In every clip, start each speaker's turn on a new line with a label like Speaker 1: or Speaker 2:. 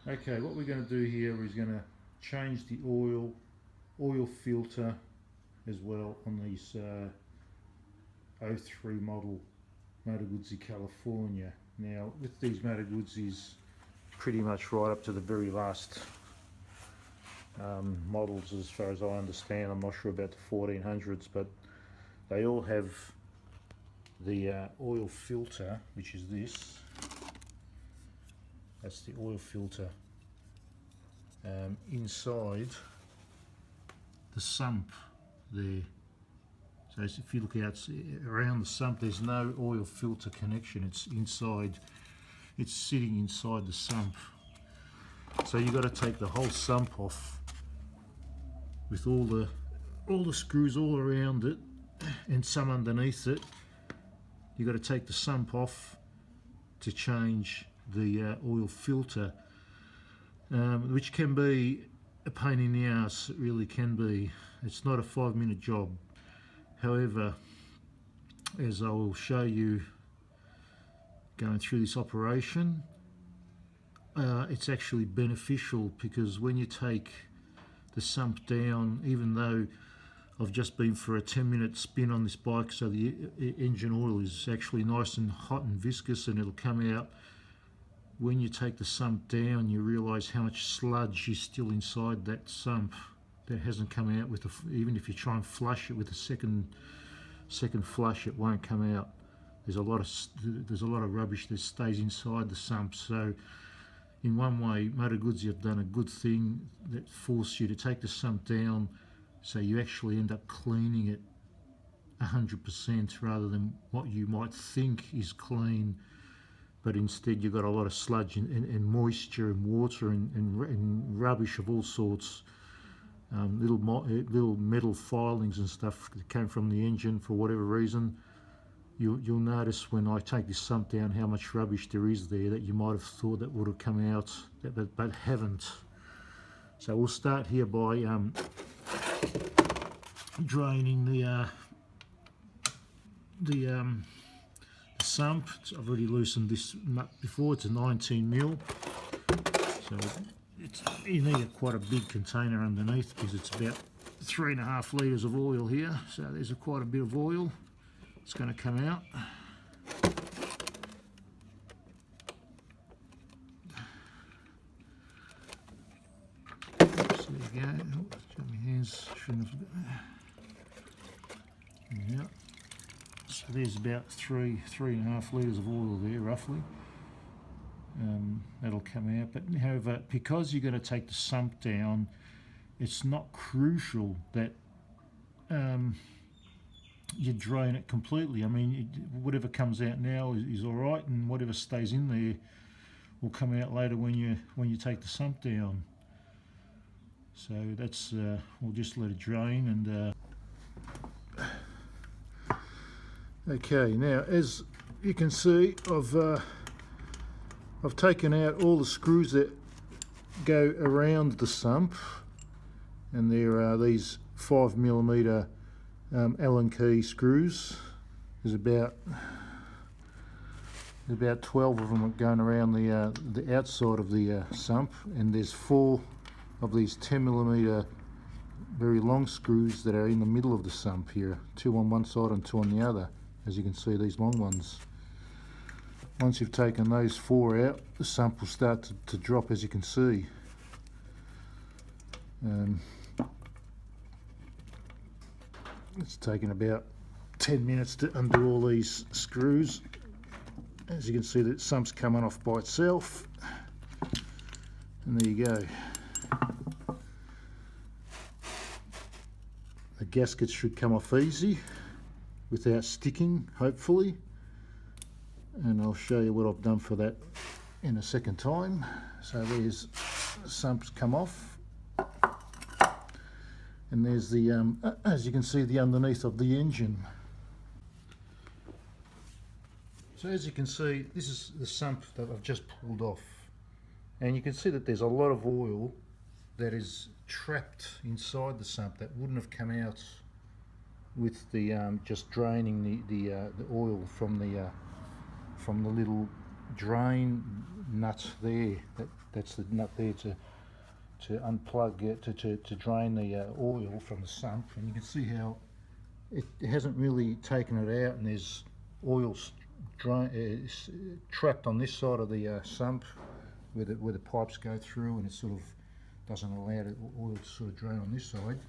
Speaker 1: Okay, what we're going to do here is going to change the oil filter as well on these 03 model Moto Guzzi California. Now with these Moto Guzzis, pretty much right up to the very last models as far as I understand, I'm not sure about the 1400s, but they all have the oil filter, which is this. That's the oil filter inside the sump there. So if you look out around the sump, there's no oil filter connection. It's inside. It's sitting inside the sump. So you've got to take the whole sump off with all the screws all around it and some underneath it. You've got to take the sump off to change the oil filter, which can be a pain in the ass. It really can be. It's not a 5-minute job. However, as I will show you going through this operation, it's actually beneficial, because when you take the sump down, even though I've just been for a 10-minute spin on this bike, so the engine oil is actually nice and hot and viscous and it'll come out. When you take the sump down, you realise how much sludge is still inside that sump that hasn't come out with even if you try and flush it with a second flush, it won't come out. There's a lot of rubbish that stays inside the sump. So in one way, Moto Guzzi have done a good thing that force you to take the sump down, so you actually end up cleaning it 100% rather than what you might think is clean. But instead you've got a lot of sludge and moisture and water and rubbish of all sorts, little metal filings and stuff that came from the engine for whatever reason. You'll notice when I take this sump down how much rubbish there is there that you might have thought that would have come out, but haven't. So we'll start here by draining the sump. I've already loosened this nut before. It's a 19mm, so you need quite a big container underneath, because it's about 3.5 litres of oil here. So there's quite a bit of oil. It's going to come out. So there you go. My hands shouldn't have. Yeah. So there's about 3.5 litres of oil there, roughly. That'll come out. But however, because you're going to take the sump down, it's not crucial that you drain it completely. I mean, whatever comes out now is all right, and whatever stays in there will come out later when you take the sump down. So that's we'll just let it drain. And okay, now as you can see, I've taken out all the screws that go around the sump, and there are these 5mm Allen key screws. There's about 12 of them going around the outside of the sump, and there's 4 of these 10mm very long screws that are in the middle of the sump here, 2 on one side and 2 on the other, as you can see, these long ones. Once you've taken those 4 out, the sump will start to drop, as you can see. It's taken about 10 minutes to undo all these screws. As you can see, the sump's coming off by itself. And there you go. The gaskets should come off easy without sticking, hopefully. And I'll show you what I've done for that in a second time. So there's the sump's come off. And there's the, as you can see, the underneath of the engine. So as you can see, this is the sump that I've just pulled off. And you can see that there's a lot of oil that is trapped inside the sump that wouldn't have come out with the just draining the oil from the little drain nuts there. That's the nut there to unplug it, to drain the oil from the sump, and you can see how it hasn't really taken it out, and there's oil trapped on this side of the sump where the pipes go through, and it sort of doesn't allow the oil to sort of drain on this side.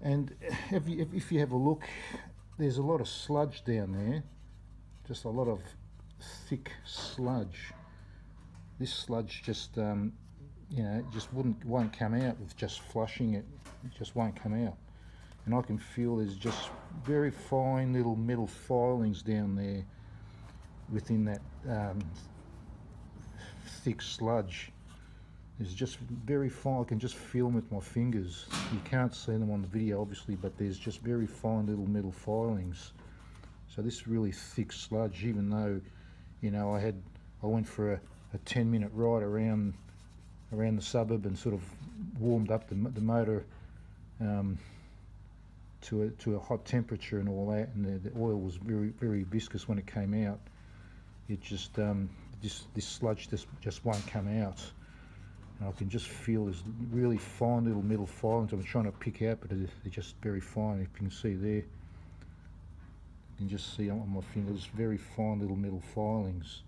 Speaker 1: And if you have a look, there's a lot of sludge down there, just a lot of thick sludge. This sludge just you know, just won't come out with just flushing it. It just won't come out, and I can feel there's just very fine little metal filings down there within that thick sludge. There's just very fine. I can just feel them with my fingers. You can't see them on the video obviously, but there's just very fine little metal filings. So this really thick sludge, even though, you know, I went for a 10-minute ride around the suburb and sort of warmed up the motor to a hot temperature and all that, and the oil was very viscous when it came out. It just this sludge just won't come out, and I can just feel there's really fine little metal filings I'm trying to pick out, but they're just very fine. If you can see there, you can just see on my fingers very fine little metal filings.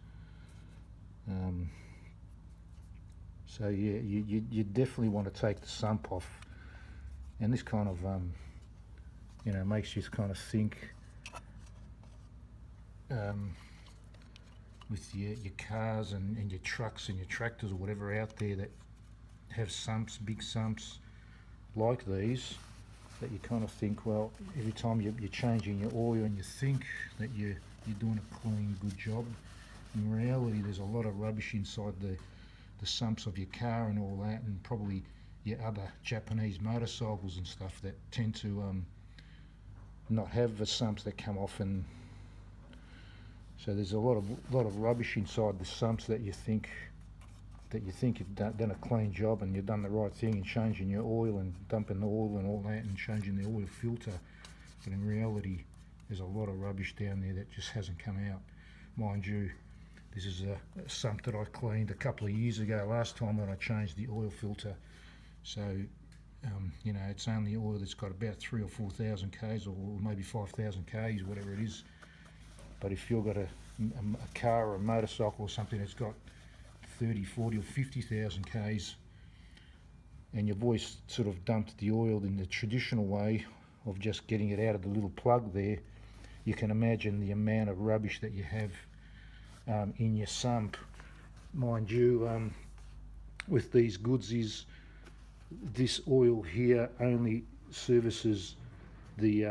Speaker 1: So yeah, you definitely want to take the sump off, and this kind of you know, makes you kind of think with your cars and your trucks and your tractors or whatever out there that have sumps, big sumps like these, that you kind of think, well, every time you're changing your oil and you think that you're doing a clean, good job. In reality, there's a lot of rubbish inside the sumps of your car and all that, and probably your other Japanese motorcycles and stuff that tend to not have the sumps that come off, and so there's a lot of rubbish inside the sumps that you think you've done a clean job and you've done the right thing in changing your oil and dumping the oil and all that and changing the oil filter, but in reality there's a lot of rubbish down there that just hasn't come out. Mind you, this is a sump that I cleaned a couple of years ago, last time when I changed the oil filter. So, you know, it's only oil that's got about 3,000 or 4,000 k's, or maybe 5,000 k's, whatever it is. But if you've got a car or a motorcycle or something that's got 30, 40 or 50,000 k's, and you've always sort of dumped the oil in the traditional way of just getting it out of the little plug there, you can imagine the amount of rubbish that you have in your sump. Mind you, with these Guzzis, this oil here only services the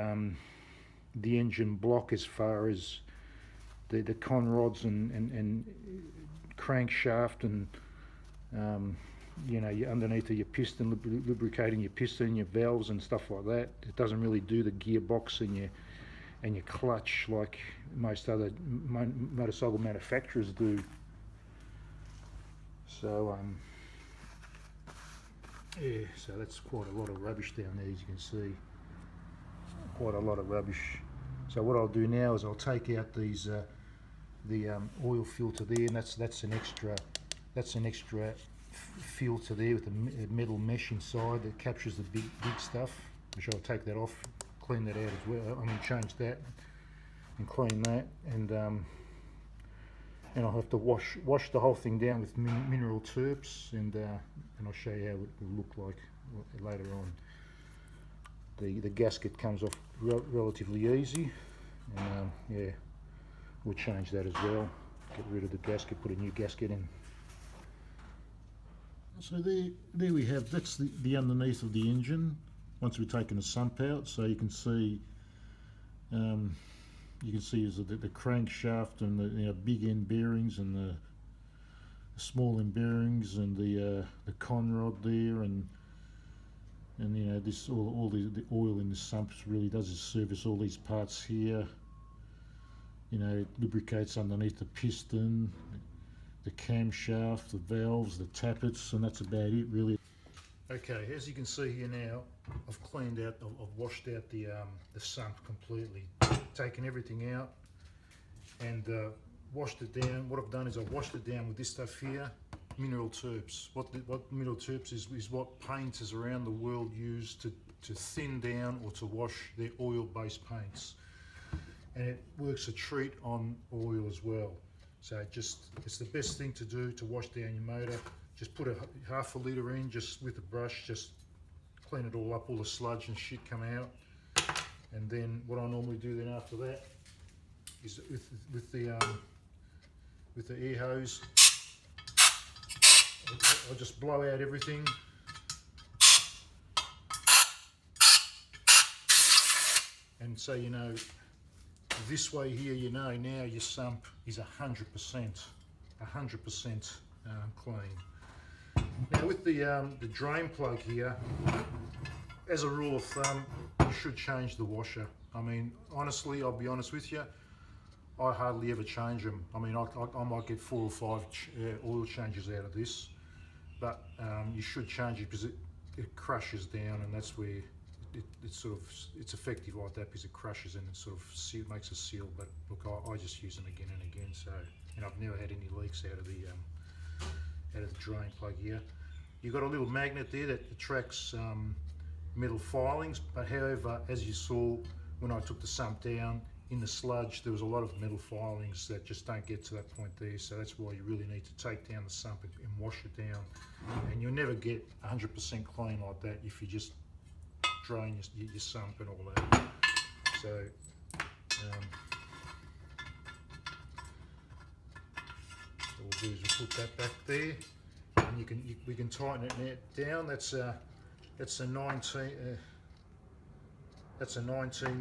Speaker 1: engine block, as far as the con rods and crankshaft and you know, underneath of your piston, lubricating your piston, your valves and stuff like that. It doesn't really do the gearbox and your clutch like most other motorcycle manufacturers do. So yeah, so that's quite a lot of rubbish down there, as you can see. Quite a lot of rubbish. So what I'll do now is I'll take out these the oil filter there, and that's an extra filter there with a metal mesh inside that captures the big stuff, which I'll take that off, clean that out as well. I'm going to change that and clean that, and I'll have to wash the whole thing down with mineral terps, and I'll show you how it will look like later on. The gasket comes off relatively easy, and yeah, we'll change that as well. Get rid of the gasket, put a new gasket in. So there we have, that's the underneath of the engine once we've taken the sump out. So you can see is the crankshaft and the big end bearings and the small end bearings and the con rod there, and you know, this all the oil in the sumps really does is service all these parts here. You know, it lubricates underneath the piston, the camshaft, the valves, the tappets, and that's about it really. Okay, as you can see here now, I've cleaned out, I've washed out the sump completely, taken everything out, and washed it down. What I've done is I've washed it down with this stuff here, mineral terps. What mineral terps is what painters around the world use to thin down or to wash their oil-based paints. And it works a treat on oil as well. So it's the best thing to do to wash down your motor. Just put half a litre in, just with a brush, just clean it all up, all the sludge and shit come out. And then what I normally do then after that is with the air hose, I just blow out everything. And so you know, this way here, you know now your sump is 100% clean. Now with the drain plug here, as a rule of thumb, you should change the washer. I mean, honestly, I'll be honest with you, I hardly ever change them. I mean, I might get 4 or 5 oil changes out of this, but you should change it because it crushes down, and that's where it's effective like that, because it crushes and it sort of makes a seal. But look, I just use them again and again. So, and I've never had any leaks out of the drain plug here. You've got a little magnet there that attracts metal filings, but however, as you saw when I took the sump down in the sludge, there was a lot of metal filings that just don't get to that point there. So that's why you really need to take down the sump and wash it down. And you'll never get 100% clean like that if you just drain your sump and all that. So what we'll do is we'll put that back there, and we can tighten it down. That's a 19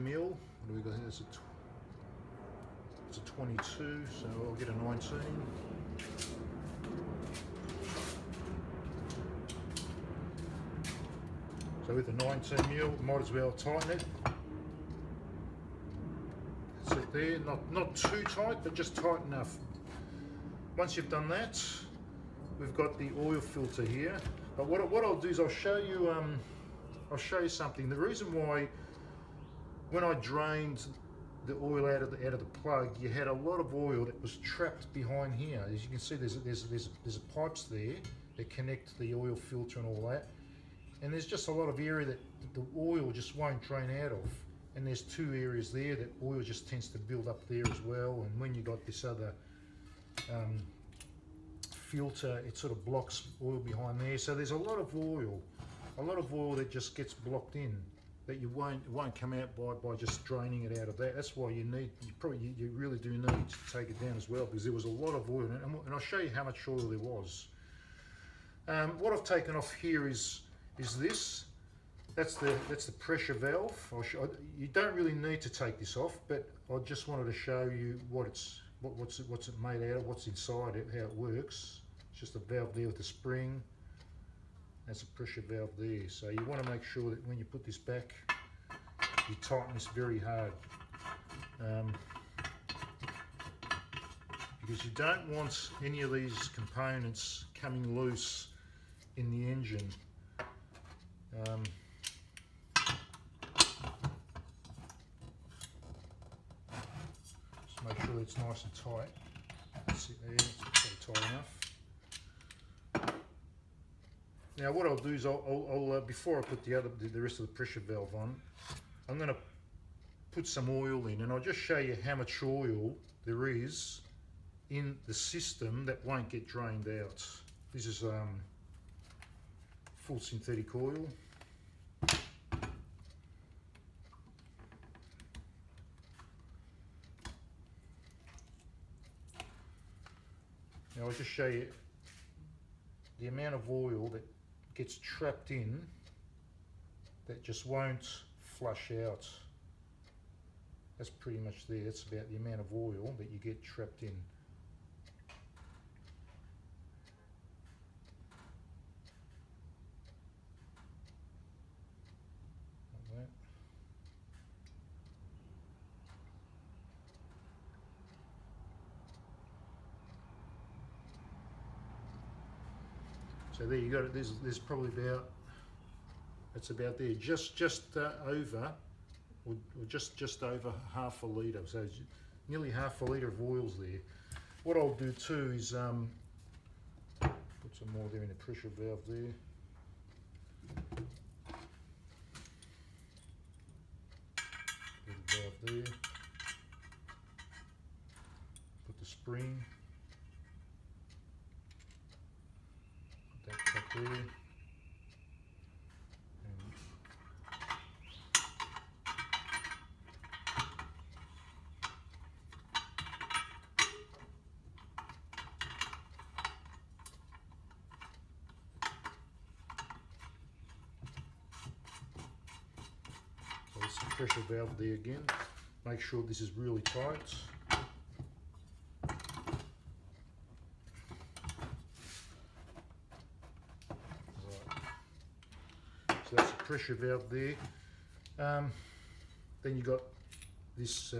Speaker 1: mil. What do we got here? It's a 22, so I'll get a 19. So with the 19 mil, might as well tighten it. That's it there, not too tight, but just tight enough. Once you've done that, we've got the oil filter here. But what I'll do is I'll show you something. The reason why, when I drained the oil out of the plug, you had a lot of oil that was trapped behind here. As you can see, there's pipes there that connect the oil filter and all that. And there's just a lot of area that the oil just won't drain out of. And there's 2 areas there that oil just tends to build up there as well. And when you got this other filter, it sort of blocks oil behind there. So there's a lot of oil that just gets blocked in, that it won't come out by just draining it out of that. That's why you really do need to take it down as well, because there was a lot of oil in it. And I'll show you how much oil there was. What I've taken off here is this. That's the pressure valve. You don't really need to take this off, but I just wanted to show you what's it made out of, what's inside it, how it works. It's just a valve there with a spring. That's a pressure valve there. So you want to make sure that when you put this back, you tighten this very hard, because you don't want any of these components coming loose in the engine. Just make sure it's nice and tight. That's it there, it's tight enough. Now what I'll do is I'll before I put the rest of the pressure valve on, I'm going to put some oil in, and I'll just show you how much oil there is in the system that won't get drained out. This is full synthetic oil. Now I'll just show you the amount of oil that gets trapped in that just won't flush out. That's pretty much there. That's about the amount of oil that you get trapped in. Like that. So there you got it. There's probably about, it's about there, just over, or just over half a litre. So nearly half a litre of oil's there. what I'll do too is put some more there in the pressure valve there. Little valve there. Put the spring. Put that cap there. There's the pressure valve there again. Make sure this is really tight. Right. So that's the pressure valve there. Then you got this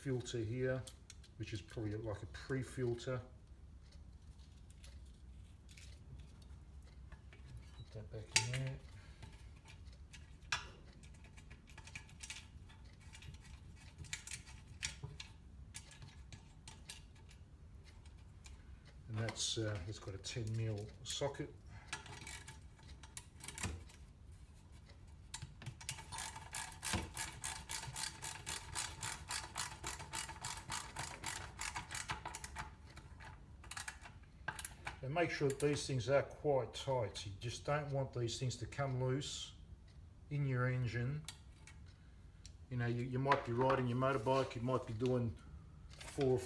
Speaker 1: filter here, which is probably like a pre-filter. Put that back in there. And that's it's got a 10mm socket. And make sure that these things are quite tight. You just don't want these things to come loose in your engine. You know, you might be riding your motorbike, you might be doing 3,000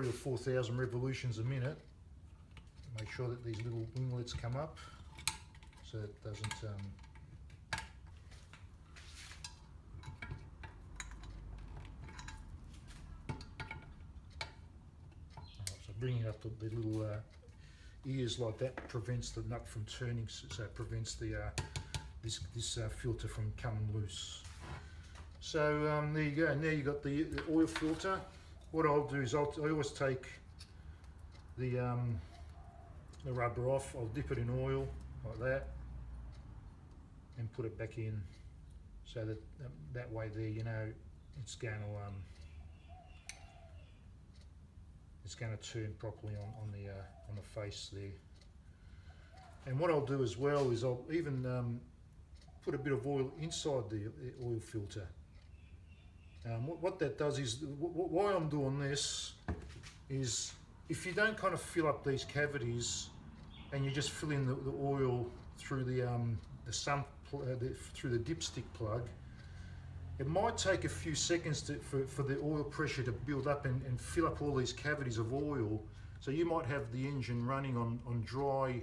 Speaker 1: or 4,000 revolutions a minute. Make sure that these little winglets come up so it doesn't so bringing up the little ears like that prevents the nut from turning, so it prevents the this filter from coming loose. So there you go. Now you've got the oil filter. What I'll do is I always take the rubber off. I'll dip it in oil like that and put it back in, so that that way there, you know, it's going to turn properly on the face there. And what I'll do as well is I'll even put a bit of oil inside the oil filter. What that does is, why I'm doing this is, if you don't kind of fill up these cavities and you just fill in the oil through the sump, through the dipstick plug, it might take a few seconds for the oil pressure to build up and fill up all these cavities of oil. So you might have the engine running on dry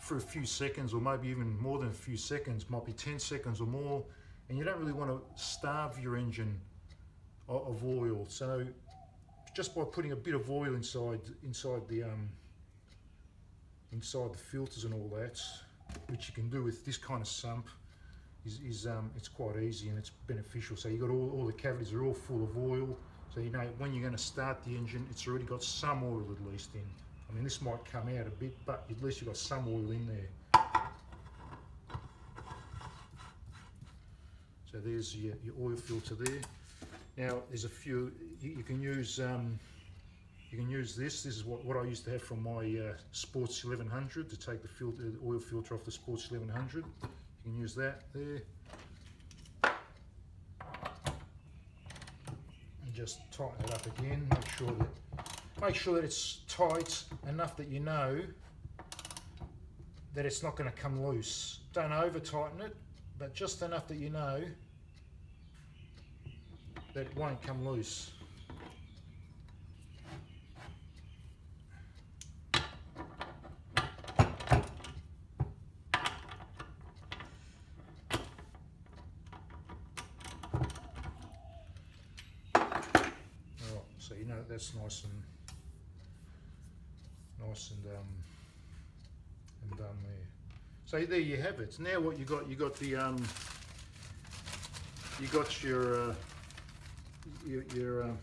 Speaker 1: for a few seconds, or maybe even more than a few seconds, might be 10 seconds or more, and you don't really want to starve your engine of oil. So just by putting a bit of oil inside the filters and all that, which you can do with this kind of sump, it's quite easy and it's beneficial. So you got all the cavities are all full of oil, so you know when you're going to start the engine, it's already got some oil at least in. I mean, this might come out a bit, but at least you've got some oil in there. So there's your oil filter there. Now there's a few you can use. You can use this. This is what I used to have from my Sports 1100 to take the oil filter off the Sports 1100. You can use that there. And just tighten it up again. Make sure that it's tight enough that you know that it's not going to come loose. Don't over tighten it, but just enough that you know that it won't come loose. So you know that's nice and done there. So there you have it. Now what you got the your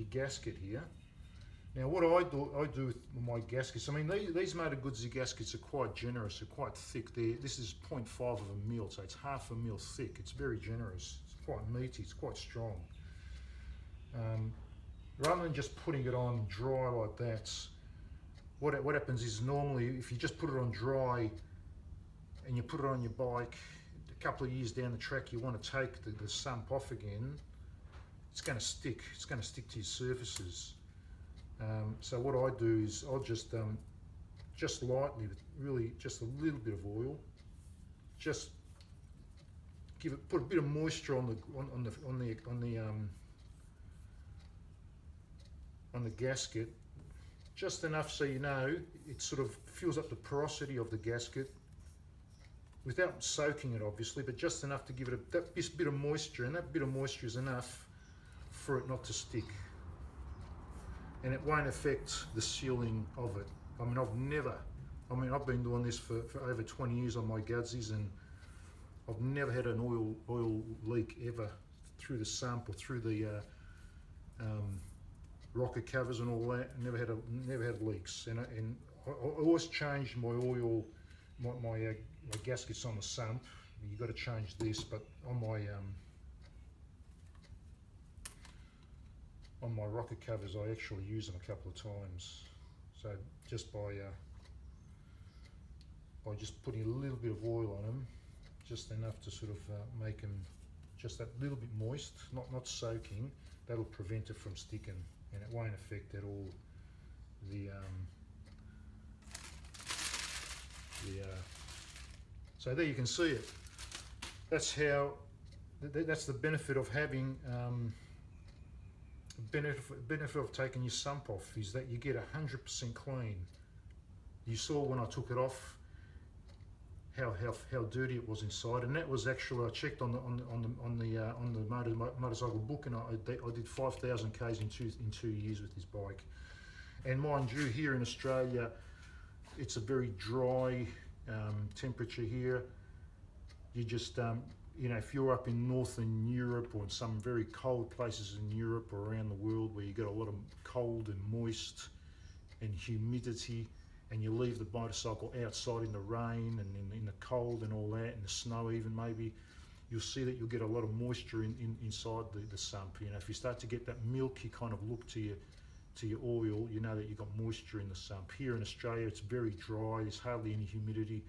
Speaker 1: gasket here. Now what I do with my gaskets, I mean these Moto Guzzi gaskets are quite generous, they're quite thick. This is 0.5 of a mil, so it's half a mil thick. It's very generous. It's quite meaty. It's quite strong. rather than just putting it on dry like that, what happens is normally if you just put it on dry and you put it on your bike, a couple of years down the track you want to take the sump off again, it's going to stick. It's going to stick to your surfaces. So what I do is I'll just lightly, really just a little bit of oil, just put a bit of moisture on the gasket, just enough so you know it sort of fills up the porosity of the gasket without soaking it obviously, but just enough to give it that bit of moisture, and that bit of moisture is enough for it not to stick, and it won't affect the sealing of it. I mean, I've been doing this for over 20 years on my Guzzis, and I've never had an oil leak ever through the sump or through the rocker covers and all that. Never had leaks, and I always change my oil, my gaskets on the sump. You've got to change this, but on my rocker covers I actually use them a couple of times. So just by just putting a little bit of oil on them, just enough to sort of make them just that little bit moist, not soaking, that'll prevent it from sticking, and it won't affect at all the so there you can see it. That's the benefit of having benefit of taking your sump off, is that you get 100% clean. You saw when I took it off how dirty it was inside, and that was actually, I checked on the motorcycle book, and I did 5,000 k's in 2 years with this bike. And mind you, here in Australia it's a very dry temperature here. You just you know, if you're up in Northern Europe or in some very cold places in Europe or around the world where you get a lot of cold and moist and humidity, and you leave the motorcycle outside in the rain and in the cold and all that, and the snow even maybe, you'll see that you'll get a lot of moisture inside the sump. You know, if you start to get that milky kind of look to your oil, you know that you've got moisture in the sump. Here in Australia it's very dry, there's hardly any humidity,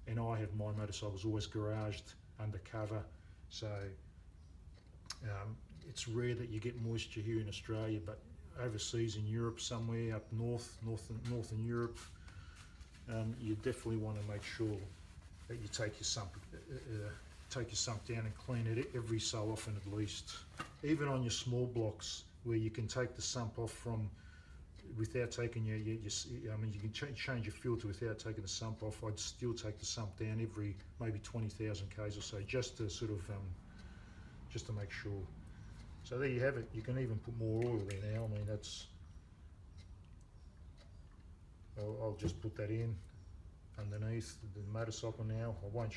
Speaker 1: and I have my motorcycles always garaged undercover, so it's rare that you get moisture here in Australia, but overseas in Europe, somewhere up northern Europe, you definitely want to make sure that you take your sump down and clean it every so often at least. Even on your small blocks where you can take the sump off from without taking your I mean, you can change your filter without taking the sump off. I'd still take the sump down every maybe 20,000 k's or so, just to sort of just to make sure. So there you have it. You can even put more oil there now. I mean, that's, I'll just put that in underneath the motorcycle now. I won't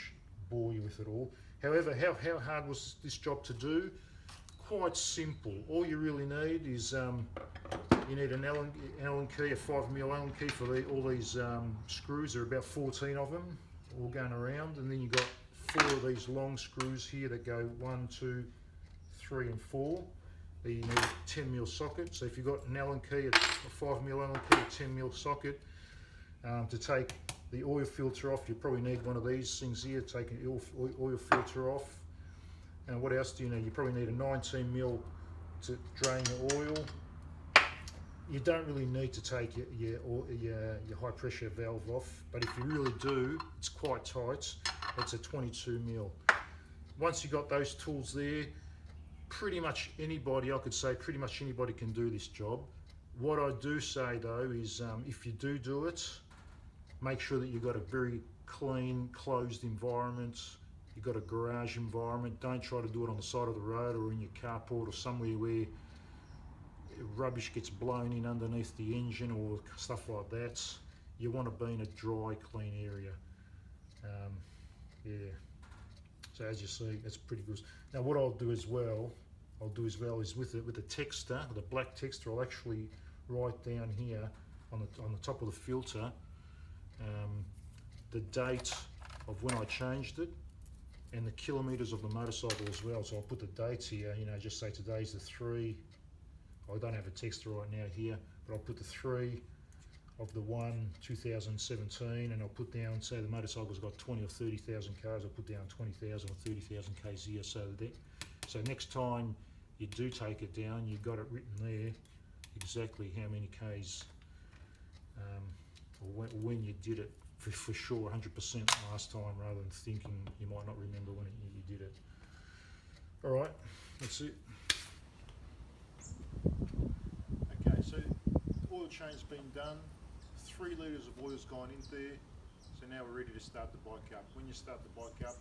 Speaker 1: bore you with it all. However, how hard was this job to do? Quite simple. All you really need is you need an Allen key, a 5mm Allen key for all these screws. There are about 14 of them all going around, and then you've got 4 of these long screws here that go 1, 2, 3 and 4. Then you need a 10mm socket. So if you've got an Allen key, a 5mm Allen key, a 10mm socket, to take the oil filter off, you probably need one of these things here, take an oil filter off. And what else do you need? You probably need a 19mm to drain your oil. You don't really need to take your high pressure valve off, but if you really do, it's quite tight. It's a 22mm. Once you've got those tools there, pretty much anybody, I could say pretty much anybody can do this job. What I do say though is if you do it, make sure that you've got a very clean, closed environment. You've got a garage environment. Don't try to do it on the side of the road or in your carport or somewhere where rubbish gets blown in underneath the engine or stuff like that. You want to be in a dry, clean area. Yeah. So as you see, that's pretty good. Now what I'll do as well is with the texture, the black texture, I'll actually write down here on the top of the filter the date of when I changed it and the kilometres of the motorcycle as well. So I'll put the dates here, you know, just say today's the 3 I don't have a tester right now here, but I'll put the 3 of the 2017, and I'll put down, say the motorcycle's got 20 or 30,000 cars, I'll put down 20,000 or 30,000 k's here, so next time you do take it down, you've got it written there exactly how many k's or when you did it for sure 100% last time, rather than thinking you might not remember when you did it. Alright, that's it. Okay, so the oil change's been done, 3 litres of oil's gone in there, so now we're ready to start the bike up. When you start the bike up,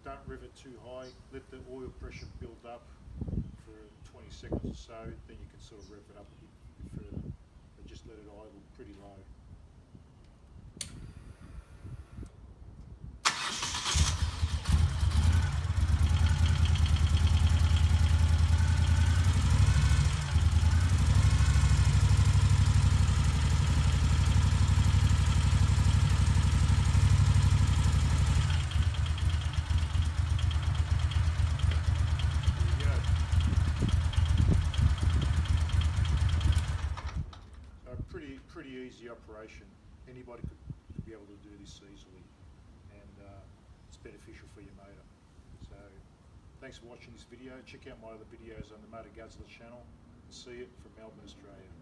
Speaker 1: don't rev it too high, let the oil pressure build up for 20 seconds or so, then you can sort of rev it up a bit further, but just let it idle pretty low. Pretty easy operation. Anybody could be able to do this easily, and it's beneficial for your motor. So thanks for watching this video. Check out my other videos on the Moto Guzzi channel. See you from Melbourne, Australia.